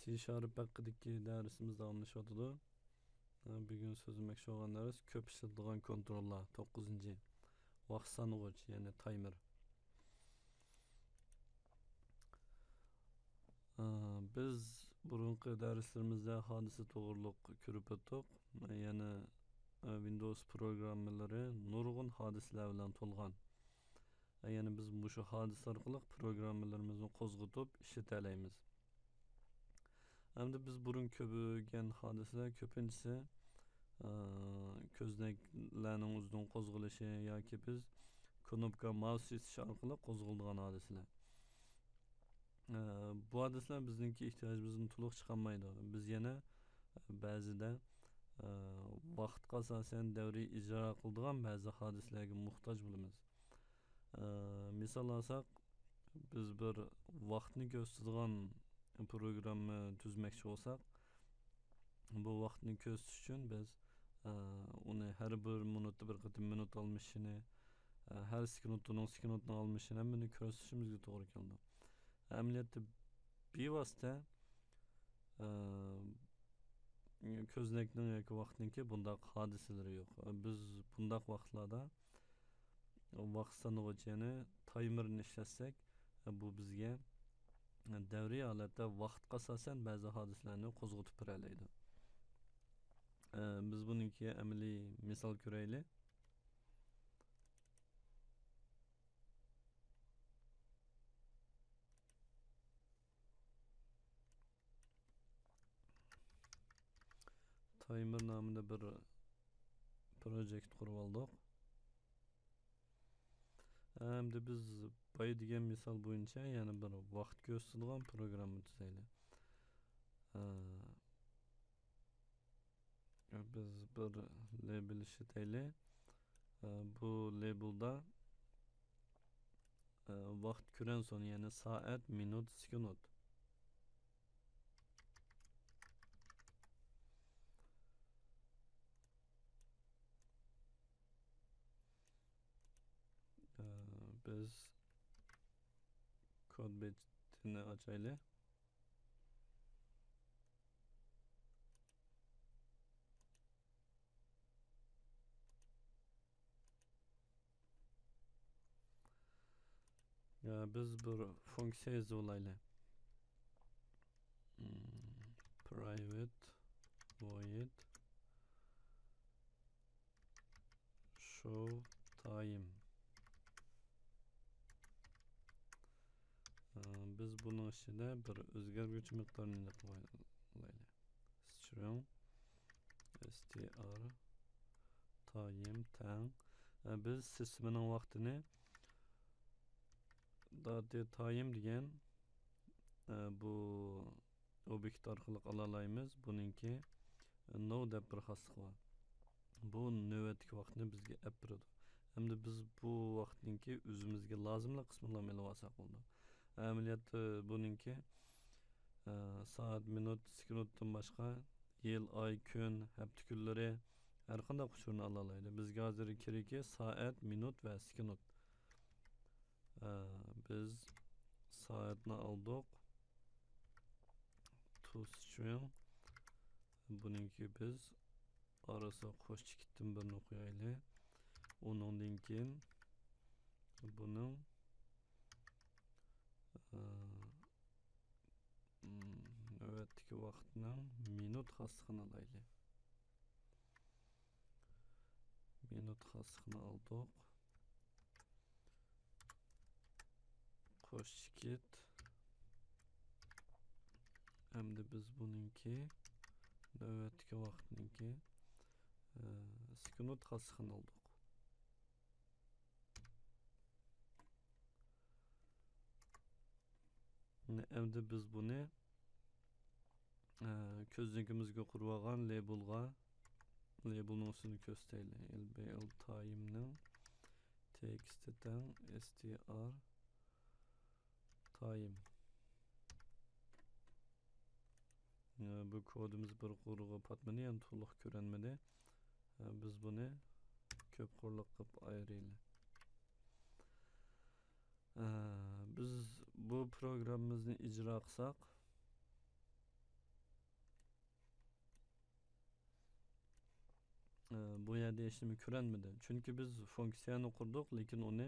C# haqidagi darsimiz davomlashyotidi. Bugun so'zlamoqchi bo'lgan dars ko'p ishlatilgan kontrollar 9-chi. Vaqt sanag'ich, ya'ni timer. Biz burunqi darslarimizda hodisa to'g'riliq ko'rib o'tdik. Yana Windows programmalari nurg'un hodisalar bilan to'lgan. Yana biz bu hodisa orqali programmalarimizni qo'zg'atib ishlatalaymiz. Hamda biz burun ko'rgan hodisalar ko'pincha ko'znaklarning o'zidan qo'zg'alishi yoki biz knopka mouse itish orqali qo'zg'aladigan hodisalar. Bu hodisalar bizningki ehtiyojimizni to'liq chiqarmaydi. Biz yana ba'zida vaqtga asosan davriy ijro qiladigan ba'zi hodisalarga muhtoj bo'lamiz. Misol olsak, biz bir vaqtni ko'rsatadigan programma tuzmoqchi bo'lsak, bu vaqtni ko'rsatish uchun biz uni har bir minutda bir qatim minut almishini, har sekundning almishini hammani ko'rsatishimizga to'g'ri keldi. Amaliyotda bevosita ko'znakning yoki vaqtningki bundaq hodisalari yo'q. Biz bundaq vaqtlarda vaqt sanag'ichini timerni ishlatsak, bu bizga davriy holatda vaqtga asosan ba'zi hodisalarni qo'zg'atib beradi. Biz buningki amaliy misol ko'raylik. Timer nomida bir projekt qurib oldik. Hamda biz boya degan misol bo'yicha yana bir vaqt ko'rsatadigan programma tuzaylik. Biz bir label ishlataylik. Bu labelda vaqt ko'ran son, ya'ni soat, minut, sekund. Biz kod betini açaylik. Biz bir funksiya yozaylik. Private void show time. Biz bunun içinde bir o'zgaruvchi miqdorni qo'yaylik. String str time tang. Biz sistemning vaqtini time degan bu obyekt orqali olalaymiz. Buningki no deb bir xoslik bor. Bu navbatdagi vaqtni bizga olib beradi. Hamda biz bu vaqtningki o'zimizga lozimli qismini olib olsak bo'ldi. Amaliyotda buningki soat, minut, sekunddan boshqa yil, oy, kun, hafta kunlari har qanday quchurni ola oladi. Bizga hozir keragi soat, minut va sekund. Biz soatni oldik. To buningki biz arası qo'shib ketdim birini qo'yaylik. Undan keyin buning navbatdagi vaqtni minut xosligini olaylik. Minut xosligini oldik. Qo'shib ket. Hamda biz buningki navbatdagi vaqtningki sekund xosligini oldik. Endi biz buni ko'zligimizga qurib olgan labelning ustini ko'rsataylik. LBL time'ning textidan str time. Bu kodimiz bir quruğu patmani, yani to'liq ko'rinmadi. Biz buni ko'p qurliq qilib ayiraylik. Biz bu programmamizni ijro qilsak, bu yerda hech nima ko'rinmadi. Chunki biz funksiyani qurdik, lekin uni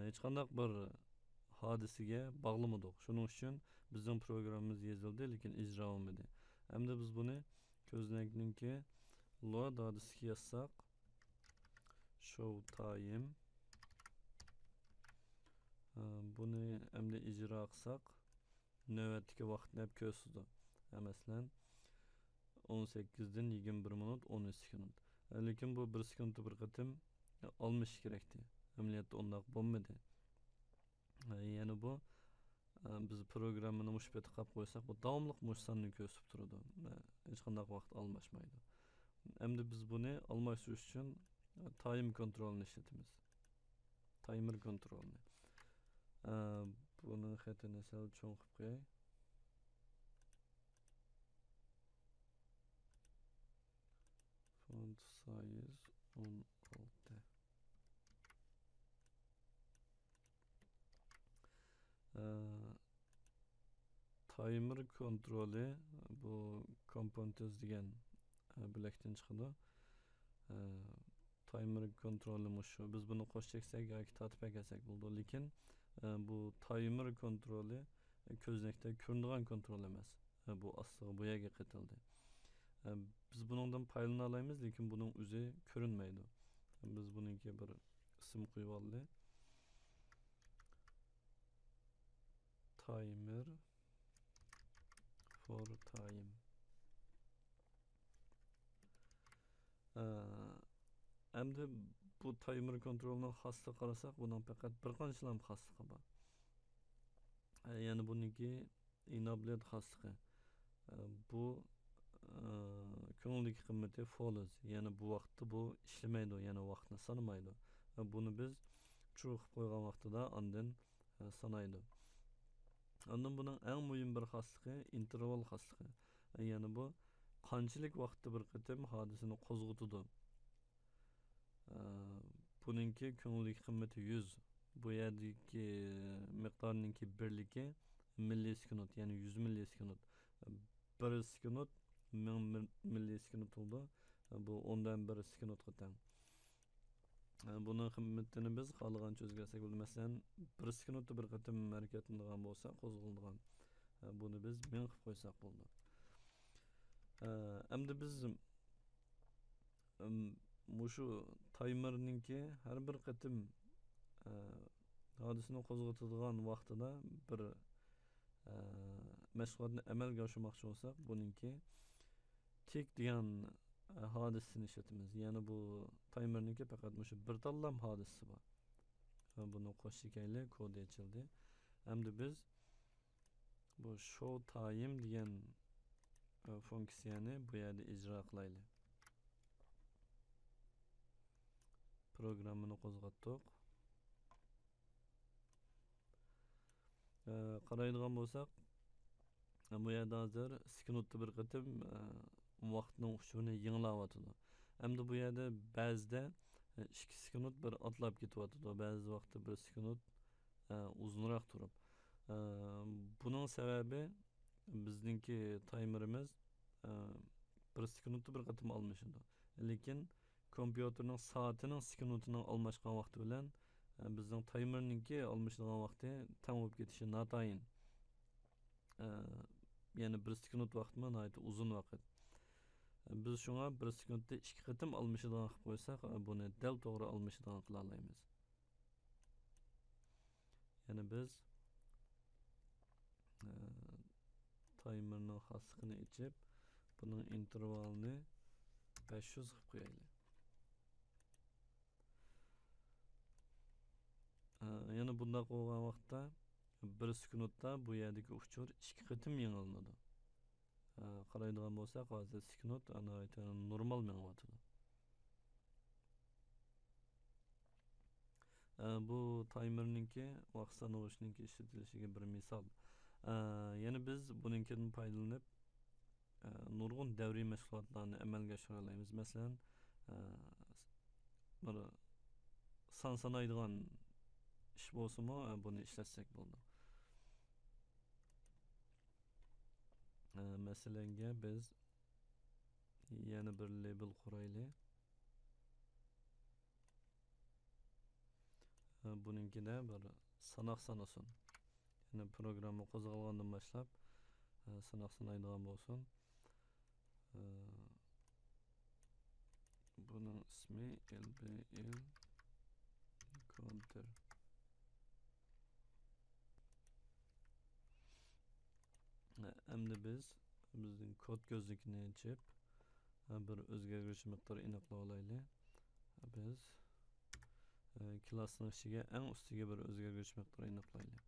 hech qanday bir hodisaga bog'lamadik. Shuning uchun bizning programmamiz yozildi, lekin ijro olmadi. Hamda biz buni ko'znakninki load hodisasiga yozsak, show time buni hamda ijro qilsak, navbatdagi vaqtni hep ko'rsatdi. Masalan 18 dan 21 minut 13 sekund. Lekin bu 1 sekundda bir qatim olmish kerakdi. Amaliyotda undaq bo'lmadi. Yani bu biz programmani mush yerga qo'yib qo'ysak, bu davomliq mush sonni ko'rsatib turadi. Hech qanday vaqt almashmaydi. Endi biz buni almashtirish uchun time kontrolini ishlatamiz. Timer kontrolini. Buni xatini sal cho'ng qilib qo'yay. Font size 16. Timer kontrolü bu components degan bilakdan chiqadi. Timer kontrolü mushu. Biz buni qo'shsak yoki tatib kelsak bo'ldi. Lekin bu timer kontrolü ko'znakda ko'rinadigan kontrol emas. Bu aslida bu yerga qitildi. Biz buningdan foydalana olamiz, lekin buning o'zi ko'rinmaydi. Biz buningga bir ism qo'yib oldik. Timer for time. Endi bu timer kontrolning xosligiga qarasak, bundan faqat bir qanchalam xosligi bor. Yani buniki enablet xosligi. Bu ko'ngildagi qimmati false. Yani bu vaqtda bu ishlamaydi, yani vaqtni sanamaydi. Buni biz true qilib qo'ygan vaqtida ondan sanaydi. Ondan buning eng muhim bir xosligi interval xosligi. Yani bu qanchalik vaqtda bir qatim hodisani qo'zg'atadi. Buningki ko'ngildagi qimmati 100. Bu yerdagi miqdorninki birligi millisekund, yani 100 millisekund. 1 sekund 1000 millisekund oldu. Bu ondan 1 sekundga teng. Bunun qimmatini biz xohlagancha o'zgartirsak bo'ladi. Masalan, 1 sekundda bir qatim harakatlanadigan bo'lsa, qo'zg'aladigan. Buni biz 1000 qilib qo'ysak bo'ldi. Endi biz mushu timerninki har bir qatim hodisani qo'zg'atadigan vaqtida bir mashg'ulotni amalga oshirmoqchi bo'lsak, buningki tick degan hodisasini ishlatamiz. Yani bu timerninki faqat mushu bir tanlam hodisasi bor. Buni qo'shishayli, kod yechildi. Endi biz bu show time degan funksiyani bu yerda ijro qilaylik. Programmani qo'zg'atdik. Qaraydigan bo'lsak, bu yerda hozir sekundda bir qatim vaqtning uchurini yanglayotdi. Endi bu yerda ba'zida 2 sekund bir atlab ketyotdi, ba'zi vaqtda 1 sekund uzunroq turib. Buning sababi bizningki timerimiz 1 sekundda bir qatim almashadi. Lekin kompyuterning soatining sekundining almashgan vaqti bilan bizning timerninki almashadigan vaqti teng bo'lib ketishi notayin. Yani 1 sekund vaqtmi nihoyat uzun vaqt. Biz shunga 1 sekundda 2 qatim almashadigan qilib qo'ysak, buni dal to'g'ri almashadigan qila olamiz. Yani biz timerning xosligini ichib, buning intervalini 500 qilib qo'yaylik. Yani bunda qo'ygan vaqtda 1 sekundda bu yerdagi uchur 2 qatim yangilanadi. Qaraydigan bo'lsak, hozir sekund normal mengayotdi. Bu timerninki vaqt sanog'ishninki ishlatilishiga bir misol. Yani biz buningdan foydalanib nurg'un davriy mashg'ulotlarni amalga oshira olamiz. Masalan, bir son sanaydigan ish bo'lsa-mu, buni ishlatsak bo'ldi. Masalan, biz yana bir label quraylik. Bununkida bir sanoq sanasin. Yani programma qo'zg'algandan boshlab sanoq sanaydigan bo'lsin. Buning ismi lbl counter. Endi bizning kod gözlükini açıp bir o'zgarguvchi miqdor aniqlab olaylik. Biz klassning ichiga eng ustiga bir o'zgarguvchi miqdor aniqlaylik.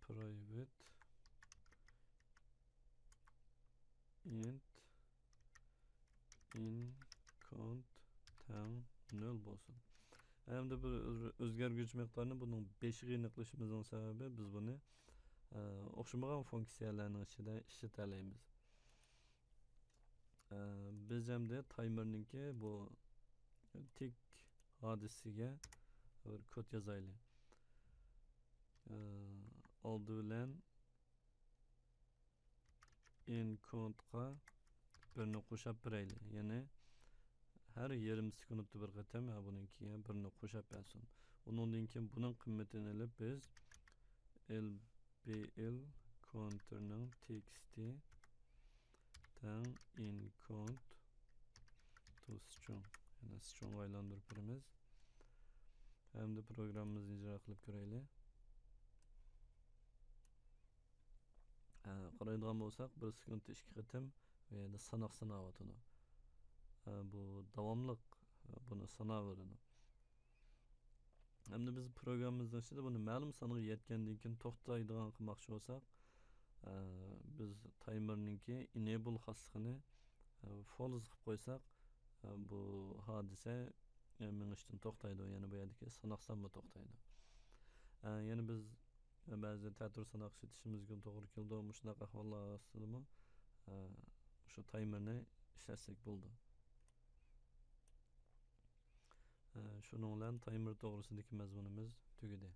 Private int in count tang 0 bo'lsin. Endi bir o'zgarguvchi miqdorni buning 5ga aniqlashimizning sababi biz buni o'xshamagan funksiyalarning ichida ishlatalaymiz. Biz endi timerninki bu tik hadisiga bir kod yazaylik. Oldi bilan in countga birini qo'shib beraylik. Ya'ni har yarim sekundda bir qatam buningkiga birini qo'shib bersin. Undan keyin buning qiymatini olib biz lbl counterning texti tang in count to string. Yani string aylantirib beramiz. Endi programmamizni ijro qilib ko'raylik. Qaraydigan bo'lsak, 1 sekundda 2 qatam va yana sanoq sanayotidi. Bu davomliq buni sanayveradi. Endi biz programmamizning ichida buni ma'lum songa yetgandan keyin to'xtaydigan qilmoqchi bo'lsak, biz timerninki enable xosligini false qilib qo'ysak, bu hodisa minishdan to'xtaydi. Ya'ni bu yerdagi sanoq soni to'xtaydi. Ya'ni biz ba'zi ta'tir sanoq ishlatishimizga to'g'ri keldi. Shunaqa ahvollar ostidami shu timerni ishlatsak bo'ldi. Shuning bilan timer to'g'risidagi mazmunimiz tugadi.